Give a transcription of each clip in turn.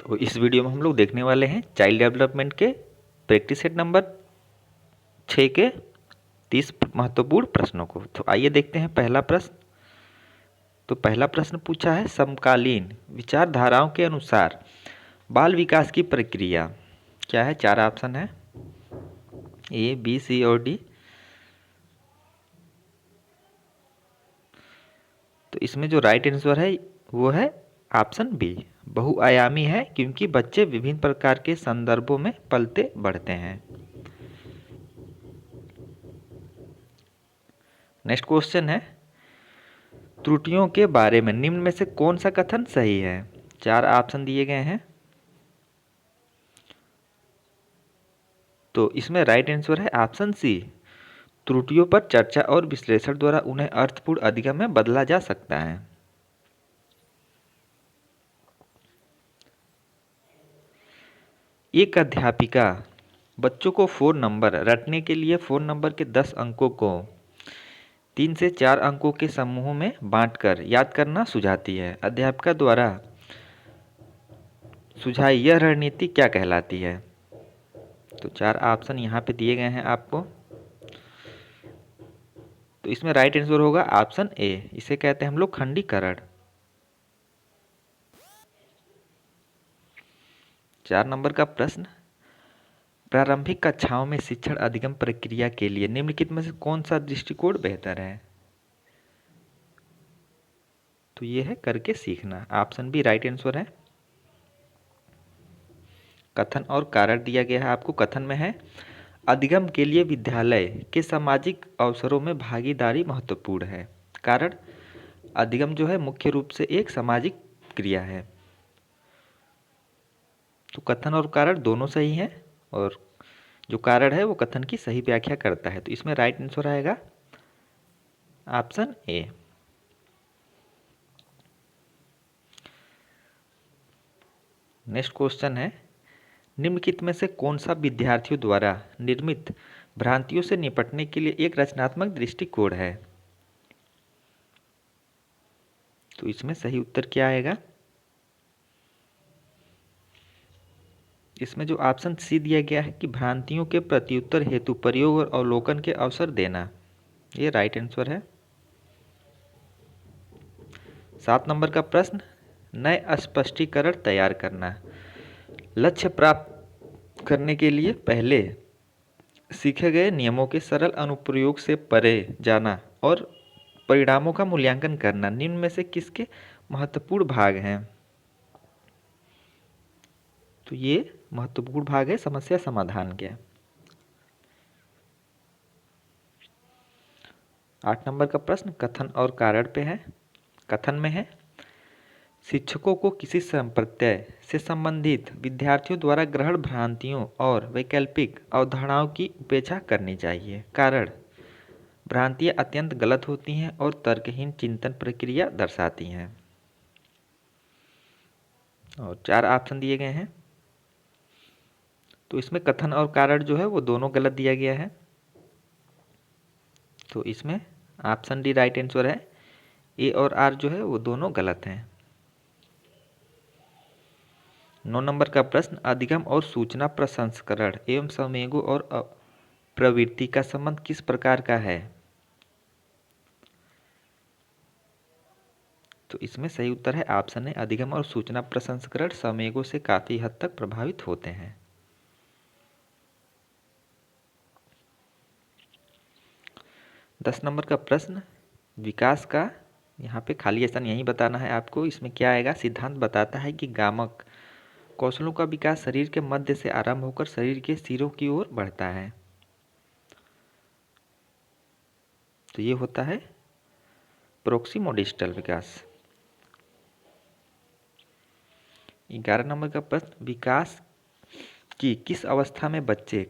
तो इस वीडियो में हम लोग देखने वाले हैं चाइल्ड डेवलपमेंट के प्रैक्टिस सेट नंबर 6 के 30 महत्वपूर्ण प्रश्नों को। तो आइए देखते हैं पहला प्रश्न। तो पहला प्रश्न पूछा है, समकालीन विचारधाराओं के अनुसार बाल विकास की प्रक्रिया क्या है। 4 ऑप्शन है, ए, बी, सी और डी। तो इसमें जो राइट आंसर है वो है ऑप्शन बी, बहुआयामी है, क्योंकि बच्चे विभिन्न प्रकार के संदर्भों में पलते बढ़ते हैं। नेक्स्ट क्वेश्चन है, त्रुटियों के बारे में निम्न में से कौन सा कथन सही है। 4 ऑप्शन दिए गए हैं। तो इसमें राइट आंसर है ऑप्शन सी, त्रुटियों पर चर्चा और विश्लेषण द्वारा उन्हें अर्थपूर्ण अधिगम में बदला जा सकता है। एक अध्यापिका बच्चों को फ़ोन नंबर रटने के लिए फ़ोन नंबर के 10 अंकों को 3 से 4 अंकों के समूहों में बांटकर याद करना सुझाती है। अध्यापिका द्वारा सुझाई यह रणनीति क्या कहलाती है। तो 4 ऑप्शन यहाँ पे दिए गए हैं आपको। तो इसमें राइट आंसर होगा ऑप्शन ए, इसे कहते हैं हम लोग खंडीकरण। 4 नंबर का प्रश्न, प्रारंभिक कक्षाओं में शिक्षण अधिगम प्रक्रिया के लिए निम्नलिखित में से कौन सा दृष्टिकोण बेहतर है। तो ये है करके सीखना। ऑप्शन बी राइट आंसर है। कथन और कारण दिया गया है आपको। कथन में है, अधिगम के लिए विद्यालय के सामाजिक अवसरों में भागीदारी महत्वपूर्ण है। कारण, अधिगम जो है मुख्य रूप से एक सामाजिक क्रिया है। तो कथन और कारण दोनों सही हैं, और जो कारण है वो कथन की सही व्याख्या करता है। तो इसमें राइट आंसर आएगा ऑप्शन ए। नेक्स्ट क्वेश्चन है, निम्नलिखित में से कौन सा विद्यार्थियों द्वारा निर्मित भ्रांतियों से निपटने के लिए एक रचनात्मक दृष्टिकोण है। तो इसमें सही उत्तर क्या आएगा। इसमें जो ऑप्शन सी दिया गया है कि भ्रांतियों के प्रत्युत्तर हेतु प्रयोग और अवलोकन के अवसर देना, ये राइट आंसर है। 7 नंबर का प्रश्न, नए स्पष्टीकरण तैयार करना। लक्ष्य प्राप्त करने के लिए पहले सीखे गए नियमों के सरल अनुप्रयोग से परे जाना और परिणामों का मूल्यांकन करना निम्न में से किसके महत्वपूर्ण भाग हैं। तो ये महत्वपूर्ण भाग है समस्या समाधान के। 8 नंबर का प्रश्न कथन और कारण पे है। कथन में है, शिक्षकों को किसी संप्रत्यय से संबंधित विद्यार्थियों द्वारा ग्रहण भ्रांतियों और वैकल्पिक अवधारणाओं की उपेक्षा करनी चाहिए। कारण, भ्रांतियाँ अत्यंत गलत होती हैं और तर्कहीन चिंतन प्रक्रिया दर्शाती हैं। और 4 ऑप्शन दिए गए हैं। तो इसमें कथन और कारण जो है वो दोनों गलत दिया गया है। तो इसमें ऑप्शन डी राइट आंसर है। ए और आर जो है वो दोनों गलत हैं। 9 नंबर का प्रश्न, अधिगम और सूचना प्रसंस्करण एवं संवेगों और प्रवृत्ति का संबंध किस प्रकार का है। तो इसमें सही उत्तर है ऑप्शन है, अधिगम और सूचना प्रसंस्करण संवेगों से काफी हद तक प्रभावित होते हैं। 10 नंबर का प्रश्न, विकास का यहाँ पे खाली स्थान यही बताना है आपको। इसमें क्या आएगा, सिद्धांत बताता है कि गामक कौशलों का विकास शरीर के मध्य से आरंभ होकर शरीर के सिरों की ओर बढ़ता है। तो ये होता है प्रोक्सिमोडिस्टल विकास। 11 नंबर का प्रश्न, विकास की किस अवस्था में बच्चे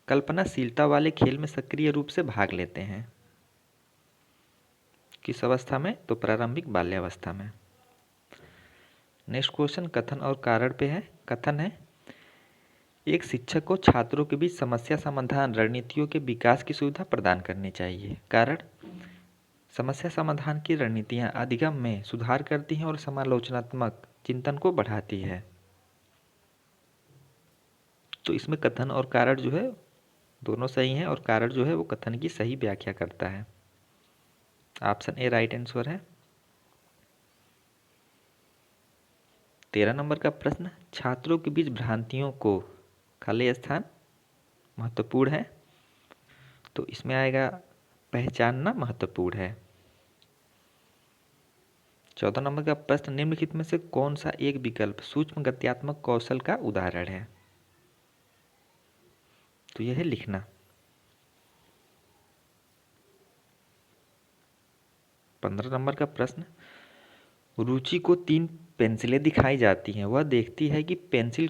कल्पनाशीलता वाले खेल में सक्रिय रूप से भाग लेते हैं। किस अवस्था में, तो प्रारंभिक बाल्यावस्था में। नेक्स्ट क्वेश्चन कथन और कारण पे है। कथन है, एक शिक्षक को छात्रों के बीच समस्या समाधान रणनीतियों के विकास की सुविधा प्रदान करनी चाहिए। कारण, समस्या समाधान की रणनीतियाँ अधिगम में सुधार करती हैं और समालोचनात्मक चिंतन को बढ़ाती है। तो इसमें कथन और कारण जो है दोनों सही हैं, और कारण जो है वो कथन की सही व्याख्या करता है। ऑप्शन ए राइट आंसर है। 13 नंबर का प्रश्न, छात्रों के बीच भ्रांतियों को खाली स्थान महत्वपूर्ण है। तो इसमें आएगा पहचानना महत्वपूर्ण है। 14 नंबर का प्रश्न, निम्नलिखित में से कौन सा एक विकल्प सूक्ष्म गत्यात्मक कौशल का उदाहरण है। तो यह है लिखना। 15 नंबर का प्रश्न, रुचि को 3 पेंसिलें दिखाई जाती हैं। वह देखती है कि पेंसिल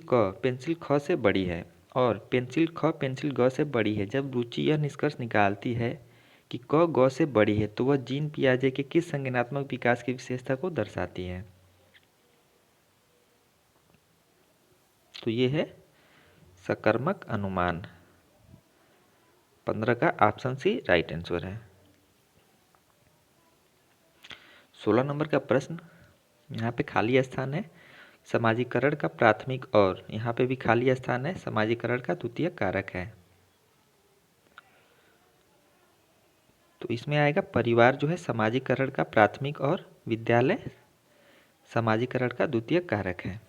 ख से बड़ी है और पेंसिल ख पेंसिल ग से बड़ी है। जब रुचि यह निष्कर्ष निकालती है कि क ग से बड़ी है तो वह जीन पियाजे के किस संज्ञानात्मक विकास की विशेषता को दर्शाती है। तो ये है सकर्मक अनुमान। 15 का ऑप्शन सी राइट आंसर है। 16 नंबर का प्रश्न, यहाँ पे खाली स्थान है समाजीकरण का प्राथमिक, और यहाँ पे भी खाली स्थान है समाजीकरण का द्वितीय कारक है। तो इसमें आएगा परिवार जो है समाजीकरण का प्राथमिक और विद्यालय समाजीकरण का द्वितीय कारक है।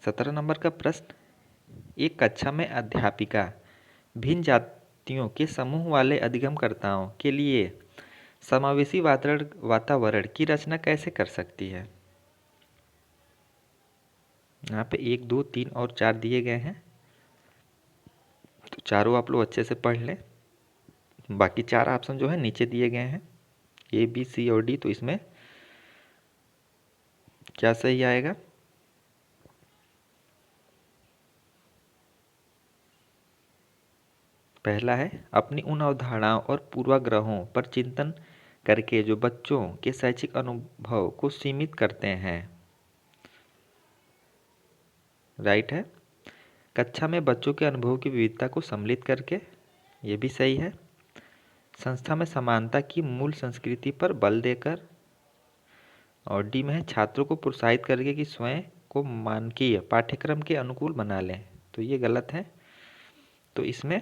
17 नंबर का प्रश्न, एक कक्षा में अध्यापिका भिन्न जातियों के समूह वाले अधिगमकर्ताओं के लिए समावेशी वातावरण की रचना कैसे कर सकती है। यहाँ पे 1, 2, 3 और 4 दिए गए हैं, तो चारों आप लोग अच्छे से पढ़ लें। बाकी 4 ऑप्शन जो है नीचे दिए गए हैं, ए, बी, सी और डी। तो इसमें क्या सही आएगा। पहला है, अपनी उन अवधारणाओं और पूर्वाग्रहों पर चिंतन करके जो बच्चों के शैक्षिक अनुभव को सीमित करते हैं। राइट है। कक्षा में बच्चों के अनुभव की विविधता को सम्मिलित करके, ये भी सही है। संस्था में समानता की मूल संस्कृति पर बल देकर, और डी में है छात्रों को प्रोत्साहित करके कि स्वयं को मानकीय पाठ्यक्रम के अनुकूल बना लें। तो ये गलत है। तो इसमें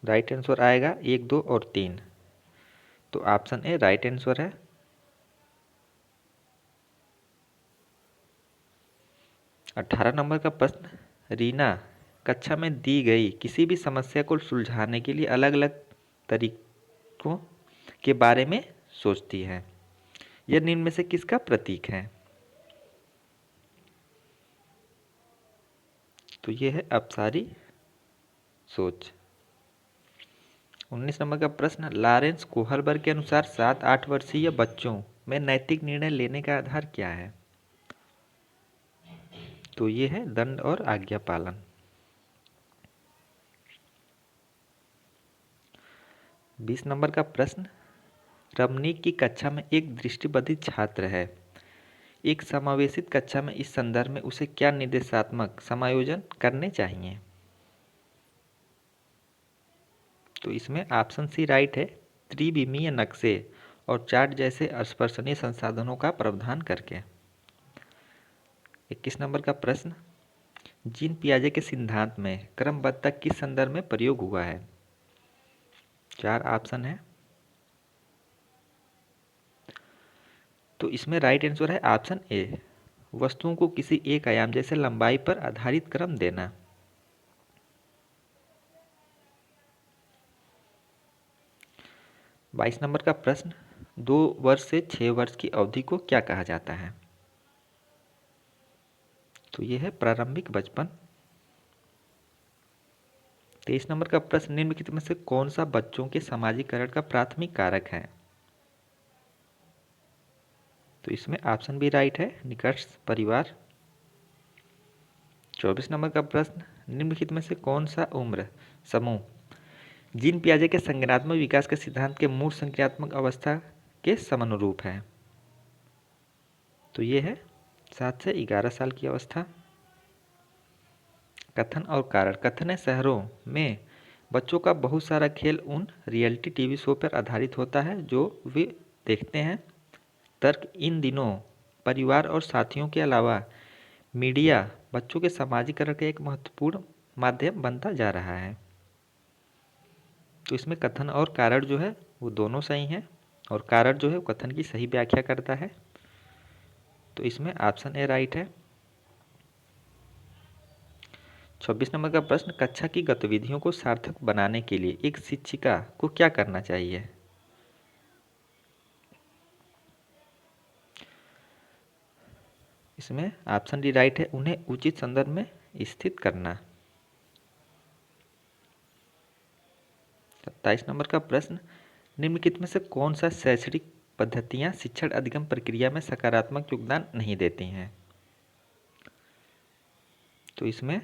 राइट आंसर आएगा 1, 2 और 3। तो ऑप्शन ए राइट आंसर है। 18 नंबर का प्रश्न, रीना कक्षा में दी गई किसी भी समस्या को सुलझाने के लिए अलग अलग तरीकों के बारे में सोचती है। यह निम्न में से किसका प्रतीक है। तो यह है अपसारी सोच। 19 नंबर का प्रश्न, लॉरेंस कोहलबर्ग के अनुसार 7-8 वर्षीय बच्चों में नैतिक निर्णय लेने का आधार क्या है। तो ये है दंड और आज्ञा पालन। 20 नंबर का प्रश्न, रमनीक की कक्षा में एक दृष्टिबाधित छात्र है। एक समावेशित कक्षा में इस संदर्भ में उसे क्या निर्देशात्मक समायोजन करने चाहिए। तो इसमें ऑप्शन सी राइट है, त्रिविमीय नक्शे और चार्ट जैसे स्पर्शनीय संसाधनों का प्रावधान करके। 21 नंबर का प्रश्न, जीन पियाजे के सिद्धांत में क्रमबद्धता किस संदर्भ में प्रयोग हुआ है। 4 ऑप्शन है। तो इसमें राइट आंसर है ऑप्शन ए, वस्तुओं को किसी एक आयाम जैसे लंबाई पर आधारित क्रम देना। 22 नंबर का प्रश्न, 2 वर्ष से 6 वर्ष की अवधि को क्या कहा जाता है। तो यह है प्रारंभिक बचपन। 23 नंबर का प्रश्न, निम्नलिखित में से कौन सा बच्चों के समाजीकरण का प्राथमिक कारक है। तो इसमें ऑप्शन भी राइट है, निकट परिवार। 24 नंबर का प्रश्न, निम्नलिखित में से कौन सा उम्र समूह जीन पियाजे के संज्ञानात्मक विकास के सिद्धांत के मूल संज्ञानात्मक अवस्था के समानुरूप है। तो ये है 7 से 11 साल की अवस्था। कथन और कारण, कथन है शहरों में बच्चों का बहुत सारा खेल उन रियलिटी टीवी शो पर आधारित होता है जो वे देखते हैं तर्क। इन दिनों परिवार और साथियों के अलावा मीडिया बच्चों के समाजीकरण का एक महत्वपूर्ण माध्यम बनता जा रहा है। तो इसमें कथन और कारण जो है वो दोनों सही हैं और कारण जो है वो कथन की सही व्याख्या करता है। तो इसमें ऑप्शन ए राइट है। 26 नंबर का प्रश्न, कक्षा की गतिविधियों को सार्थक बनाने के लिए एक शिक्षिका को क्या करना चाहिए? इसमें ऑप्शन डी राइट है, उन्हें उचित संदर्भ में स्थित करना। 27 नंबर का प्रश्न, निम्नलिखित में से कौन सा शैक्षणिक पद्धतियां शिक्षण अधिगम प्रक्रिया में सकारात्मक योगदान नहीं देती हैं? तो इसमें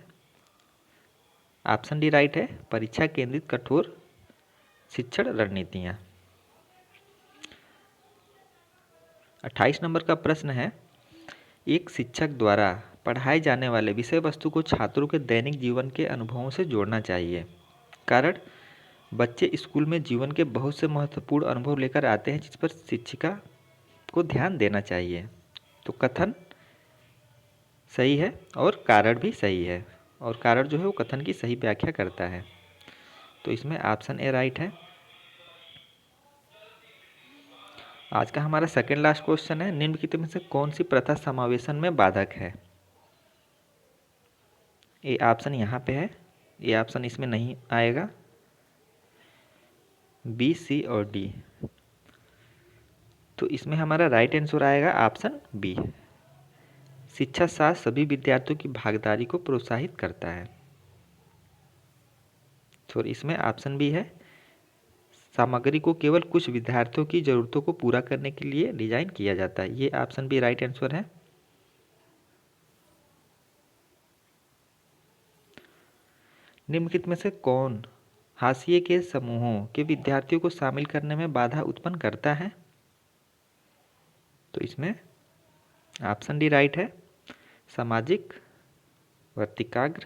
ऑप्शन डी राइट है, परीक्षा केंद्रित कठोर शिक्षण रणनीतियां। 28 नंबर का प्रश्न है, एक शिक्षक द्वारा पढ़ाए जाने वाले विषय वस्तु को छात्रों के दैनिक जीवन के अनुभवों से जोड़ना चाहिए। कारण, बच्चे स्कूल में जीवन के बहुत से महत्वपूर्ण अनुभव लेकर आते हैं जिस पर शिक्षिका को ध्यान देना चाहिए। तो कथन सही है और कारण भी सही है और कारण जो है वो कथन की सही व्याख्या करता है। तो इसमें ऑप्शन ए राइट है। आज का हमारा सेकंड लास्ट क्वेश्चन है, निम्नलिखित में से कौन सी प्रथा समावेशन में बाधक है? ए ऑप्शन यहाँ पे है, ये ऑप्शन इसमें नहीं आएगा। बी, सी और डी। तो इसमें हमारा राइट आंसर आएगा ऑप्शन बी। शिक्षा शास्त्र सभी विद्यार्थियों की भागीदारी को प्रोत्साहित करता है। तो इसमें ऑप्शन बी है, सामग्री को केवल कुछ विद्यार्थियों की जरूरतों को पूरा करने के लिए डिजाइन किया जाता है। ये ऑप्शन बी राइट आंसर है। निम्नलिखित में से कौन हाशिए के समूहों के विद्यार्थियों को शामिल करने में बाधा उत्पन्न करता है? तो इसमें ऑप्शन डी राइट है, सामाजिक वर्तिकाग्र